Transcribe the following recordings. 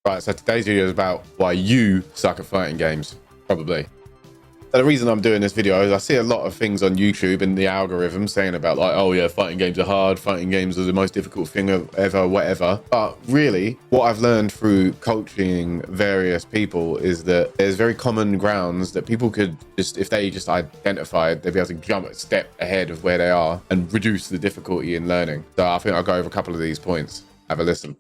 Right, so today's video is about why you suck at fighting games, probably. So the reason I'm doing this video is I see a lot of things on YouTube and the algorithm saying about like, oh yeah, fighting games are hard, fighting games are the most difficult thing ever, whatever. But really, what I've learned through coaching various people is that there's very common grounds that people could just, if they just identified, they'd be able to jump a step ahead of where they are and reduce the difficulty in learning. So I think I'll go over a couple of these points. Have a listen.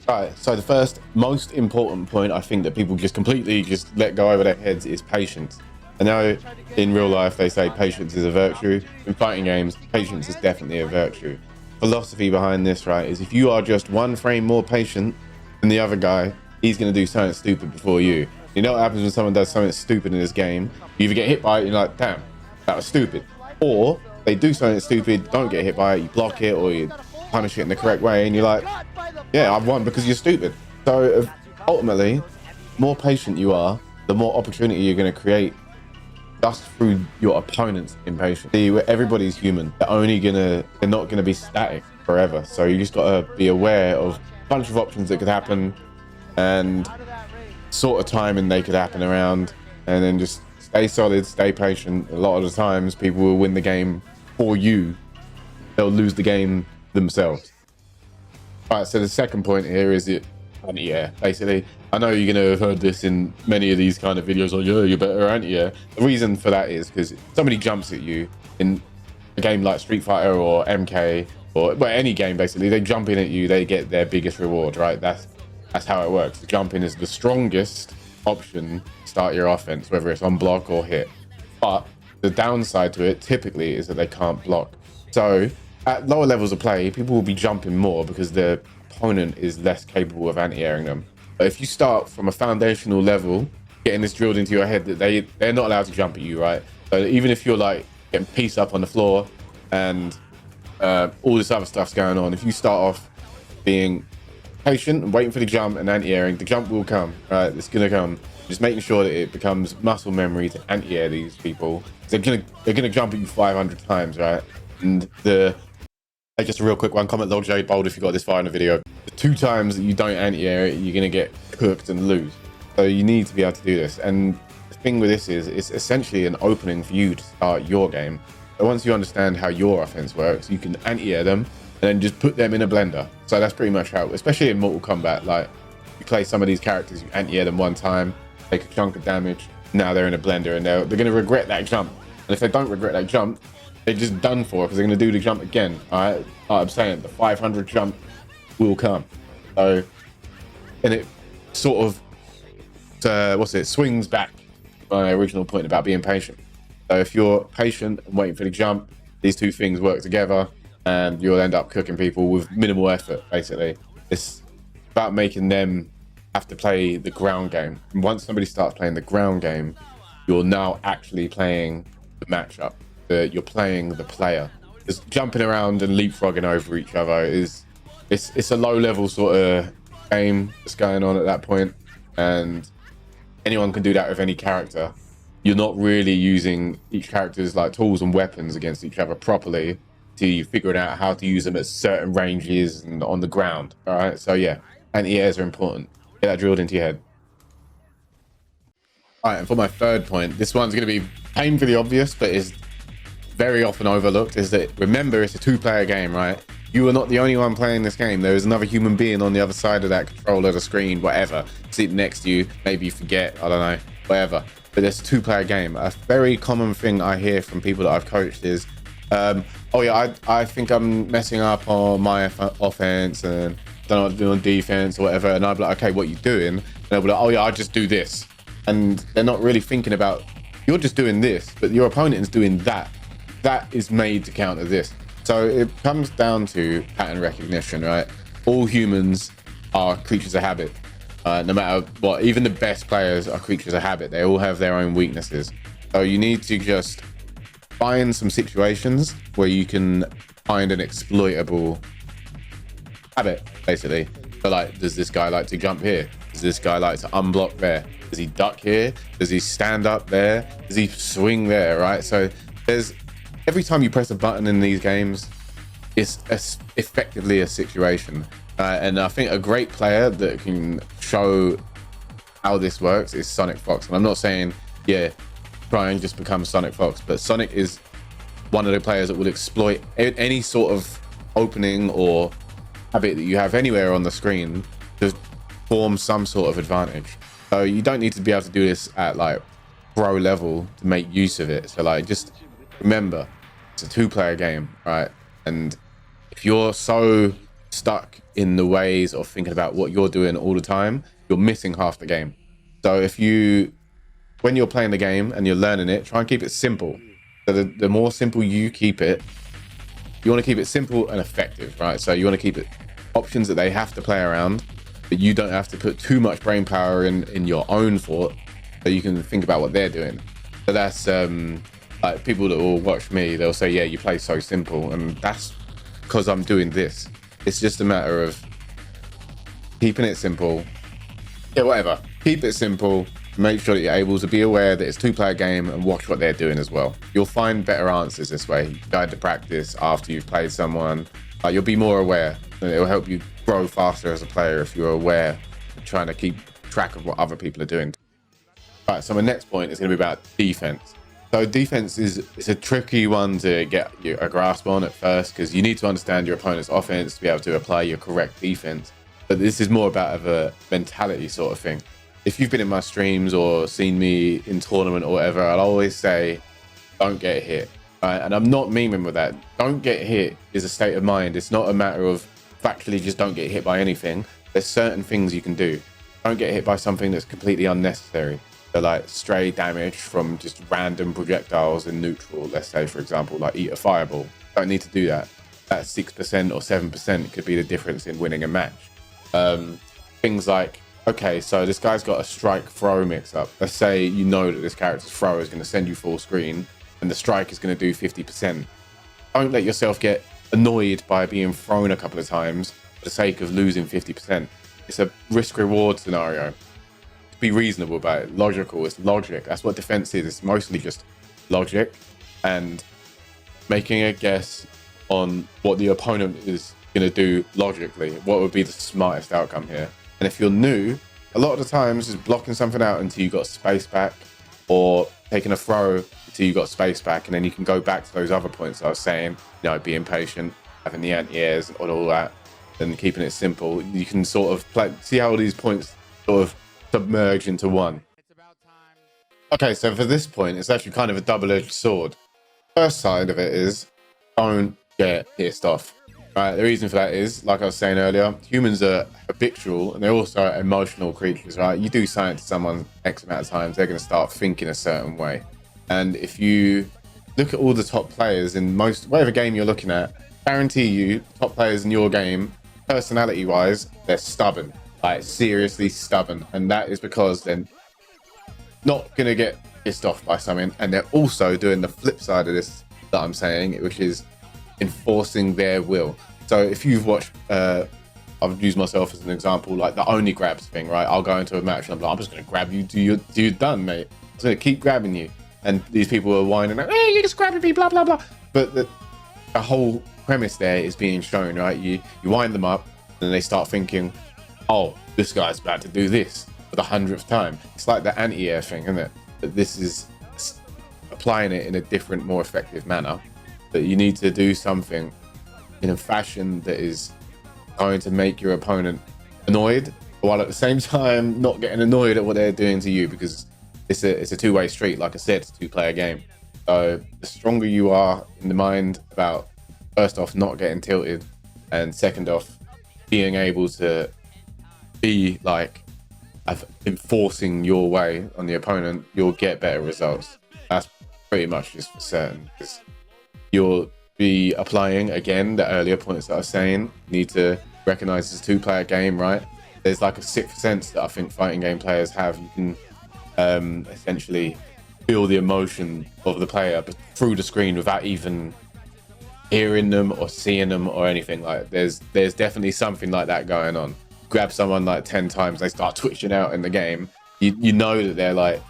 Right, so the first most important point I think that people just completely just let go over their heads is patience. I know in real life they say patience is a virtue. In fighting games, patience is definitely a virtue. Philosophy behind this, right, is if you are just one frame more patient than the other guy, he's going to do something stupid before you. You know what happens when someone does something stupid in this game? You either get hit by it, you're like, damn, that was stupid. Or they do something stupid, don't get hit by it, you block it or you punish it in the correct way and you're like, yeah, I've won because you're stupid. So ultimately, more patient you are, the more opportunity you're going to create just through your opponent's impatience. See, everybody's human. They're not gonna be static forever. So you just gotta be aware of a bunch of options that could happen and sort of timing they could happen around, and then just stay solid, stay patient. A lot of the times people will win the game for you. They'll lose the game themselves. All right, so the second point here is it AntiAir. Basically, I know you're gonna have heard this in many of these kind of videos, like, yeah, you're better AntiAir. The reason for that is because somebody jumps at you in a game like Street Fighter or MK or any game, basically, they jump in at you, they get their biggest reward, right? That's how it works. The jumping is the strongest option to start your offense, whether it's on block or hit. But the downside to it typically is that they can't block. So at lower levels of play, people will be jumping more because their opponent is less capable of anti-airing them. But if you start from a foundational level, getting this drilled into your head that they're not allowed to jump at you, right? So even if you're like getting pieced up on the floor and all this other stuff's going on, if you start off being patient and waiting for the jump and anti-airing, the jump will come, right? It's gonna come. Just making sure that it becomes muscle memory to anti-air these people. They're gonna jump at you 500 times, right? And just a real quick one, comment log J bold if you got this far in the video. The 2 times that you don't anti-air it, you're gonna get cooked and lose. So you need to be able to do this. And the thing with this is it's essentially an opening for you to start your game. So once you understand how your offense works, you can anti-air them and then just put them in a blender. So that's pretty much how, especially in Mortal Kombat, like you play some of these characters, you anti-air them one time, take a chunk of damage, now they're in a blender and they're gonna regret that jump. And if they don't regret that jump, they're just done for because they're going to do the jump again. All right, like I'm saying, the 500 jump will come. So, and it sort of swings back to my original point about being patient. So if you're patient and waiting for the jump, these two things work together and you'll end up cooking people with minimal effort. Basically, it's about making them have to play the ground game. And once somebody starts playing the ground game, you're now actually playing the matchup. You're playing the player. Just jumping around and leapfrogging over each other it's a low level sort of game that's going on at that point, and anyone can do that with any character. You're not really using each character's like tools and weapons against each other properly till you figure out how to use them at certain ranges and on the ground. All right, so yeah, anti-airs are important. Get that drilled into your head. All right, and for my third point, this one's going to be painfully obvious, but is very often overlooked, is that remember it's a 2-player game, right? You are not the only one playing this game. There is another human being on the other side of that controller, the screen, whatever, sitting next to you. Maybe you forget, I don't know, whatever. But it's a 2-player game. A very common thing I hear from people that I've coached is, oh yeah, I think I'm messing up on my offense and don't know what to do on defense or whatever. And I'll be like, okay, what are you doing? And they'll be like, oh yeah, I just do this. And they're not really thinking about, you're just doing this, but your opponent is doing that. That is made to counter this. So it comes down to pattern recognition, right? All humans are creatures of habit. No matter what, even the best players are creatures of habit. They all have their own weaknesses. So you need to just find some situations where you can find an exploitable habit, basically. So like, does this guy like to jump here? Does this guy like to unblock there? Does he duck here? Does he stand up there? Does he swing there, right? So every time you press a button in these games, it's effectively a situation. And I think a great player that can show how this works is Sonic Fox. And I'm not saying, yeah, try and just become Sonic Fox, but Sonic is one of the players that will exploit any sort of opening or habit that you have anywhere on the screen to form some sort of advantage. So you don't need to be able to do this at like pro level to make use of it. So like, just remember, it's a 2-player game, right? And if you're so stuck in the ways of thinking about what you're doing all the time, you're missing half the game. So if you, when you're playing the game and you're learning it, try and keep it simple. So the more simple you keep it, you want to keep it simple and effective, right? So you want to keep it options that they have to play around, but you don't have to put too much brain power in your own thought, so you can think about what they're doing. So that's like, people that will watch me, they'll say, yeah, you play so simple, and that's because I'm doing this. It's just a matter of keeping it simple. Yeah, whatever. Keep it simple. Make sure that you're able to be aware that it's a 2-player game and watch what they're doing as well. You'll find better answers this way. Guide to practice after you've played someone. You'll be more aware, and it'll help you grow faster as a player if you're aware of trying to keep track of what other people are doing. Right, so my next point is going to be about defense. So defense is a tricky one to get a grasp on at first, because you need to understand your opponent's offense to be able to apply your correct defense. But this is more about a mentality sort of thing. If you've been in my streams or seen me in tournament or whatever, I'll always say, don't get hit. Right? And I'm not memeing with that. Don't get hit is a state of mind. It's not a matter of factually just don't get hit by anything. There's certain things you can do. Don't get hit by something that's completely unnecessary. So like stray damage from just random projectiles in neutral, let's say, for example, like eat a fireball. Don't need to do that. That 6% or 7% could be the difference in winning a match. Things like, okay, so this guy's got a strike throw mix up. Let's say you know that this character's throw is going to send you full screen and the strike is going to do 50%. Don't let yourself get annoyed by being thrown a couple of times for the sake of losing 50%. It's a risk reward scenario. Be reasonable about it. Logical. It's logic. That's what defense is. It's mostly just logic and making a guess on what the opponent is going to do logically. What would be the smartest outcome here? And if you're new, a lot of the times is blocking something out until you got space back, or taking a throw until you got space back, and then you can go back to those other points I was saying, you know, being patient, having the anti-airs and all that, and keeping it simple. You can sort of play, see how all these points sort of submerge into one. Okay, so for this point, it's actually kind of a double-edged sword. First side of it is, don't get pissed off. Right, the reason for that is, like I was saying earlier, humans are habitual and they're also emotional creatures, right? You do something to someone X amount of times, they're going to start thinking a certain way. And if you look at all the top players in whatever game you're looking at, guarantee you, top players in your game, personality-wise, they're stubborn, like seriously stubborn. And that is because they're not going to get pissed off by something. And they're also doing the flip side of this that I'm saying, which is enforcing their will. So if you've watched, I'll use myself as an example, like the only grabs thing, right? I'll go into a match and I'm like, I'm just going to grab you till you're done, mate. I'm just going to keep grabbing you. And these people are whining like, hey, you just grabbing me, blah, blah, blah. But the whole premise there is being shown, right? You wind them up and they start thinking, oh, this guy's about to do this for the 100th time. It's like the anti-air thing, isn't it? But this is applying it in a different, more effective manner. That you need to do something in a fashion that is going to make your opponent annoyed, while at the same time not getting annoyed at what they're doing to you, because it's a two-way street. Like I said, it's a 2-player game. So the stronger you are in the mind about, first off, not getting tilted, and second off, being able to be like enforcing your way on the opponent, you'll get better results. That's pretty much just for certain. You'll be applying, again, the earlier points that I was saying. You need to recognize it's a 2-player game, right? There's like a sixth sense that I think fighting game players have. You can essentially feel the emotion of the player through the screen without even hearing them or seeing them or anything. Like there's definitely something like that going on. Grab someone like 10 times, they start twitching out in the game. You know that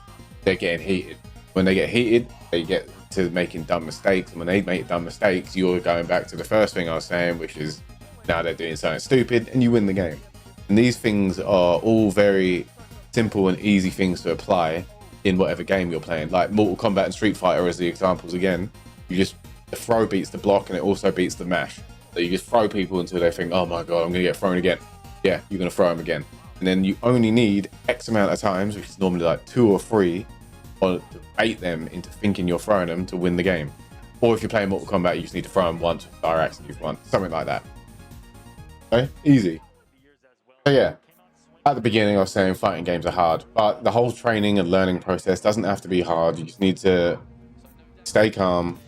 they're getting heated. When they get heated, they get to making dumb mistakes, and when they make dumb mistakes, you're going back to the first thing I was saying, which is Now they're doing something stupid and you win the game. And these things are all very simple and easy things to apply in whatever game you're playing. Like Mortal Kombat and Street Fighter as the examples again. You just, the throw beats the block and it also beats the mash. So you just throw people until they think, oh my God, I'm gonna get thrown again. Yeah, you're gonna throw them again. And then you only need X amount of times, which is normally like 2 or 3, or to bait them into thinking you're throwing them to win the game. Or if you're playing Mortal Kombat, you just need to throw them once with fire axe and you've won. Something like that. Okay, easy. So yeah, at the beginning I was saying fighting games are hard, but the whole training and learning process doesn't have to be hard. You just need to stay calm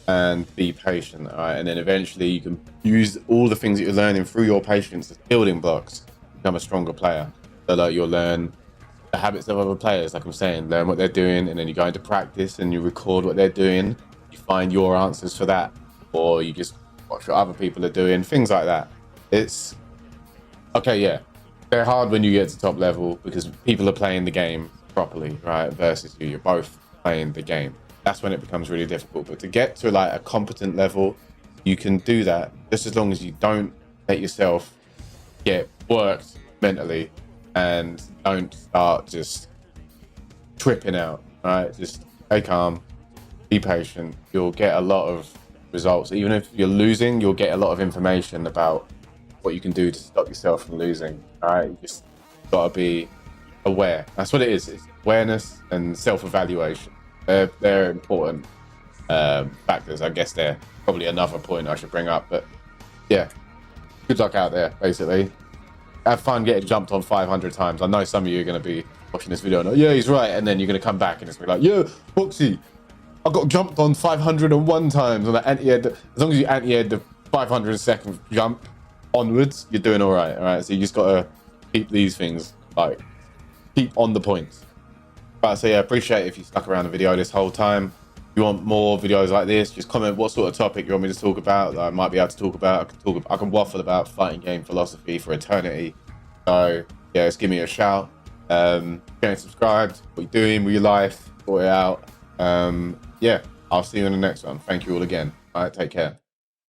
and be patient, all right? And then eventually you can use all the things that you're learning through your patience as building blocks to become a stronger player. So like you'll learn the habits of other players, like I'm saying, learn what they're doing, and then you go into practice and you record what they're doing. You find your answers for that, or you just watch what other people are doing, things like that. It's okay, yeah. They're hard when you get to top level because people are playing the game properly, right? Versus you're both playing the game. That's when it becomes really difficult. But to get to like a competent level, you can do that just as long as you don't let yourself get worked mentally and don't start just tripping out, right? Just stay calm, be patient. You'll get a lot of results. Even if you're losing, you'll get a lot of information about what you can do to stop yourself from losing. All right, you just gotta be aware. That's what it is. It's awareness and self-evaluation. They're important factors. I guess they're probably another point I should bring up. But yeah, good luck out there. Basically, have fun getting jumped on 500 times. I know some of you are gonna be watching this video and like, yeah, he's right, and then you're gonna come back and it's gonna be like, yeah, Boxy, I got jumped on 501 times on the anti-air. As long as you anti-aired the 500-second jump onwards, you're doing all right. So you just gotta keep these things, like, keep on the points. But so yeah, appreciate if you stuck around the video this whole time. If you want more videos like this, just comment what sort of topic you want me to talk about that I might be able to talk about. I can waffle about fighting game philosophy for eternity. So yeah, just give me a shout. Get subscribed, what you're doing with your life, sort it out. Yeah, I'll see you in the next one. Thank you all again. All right, take care.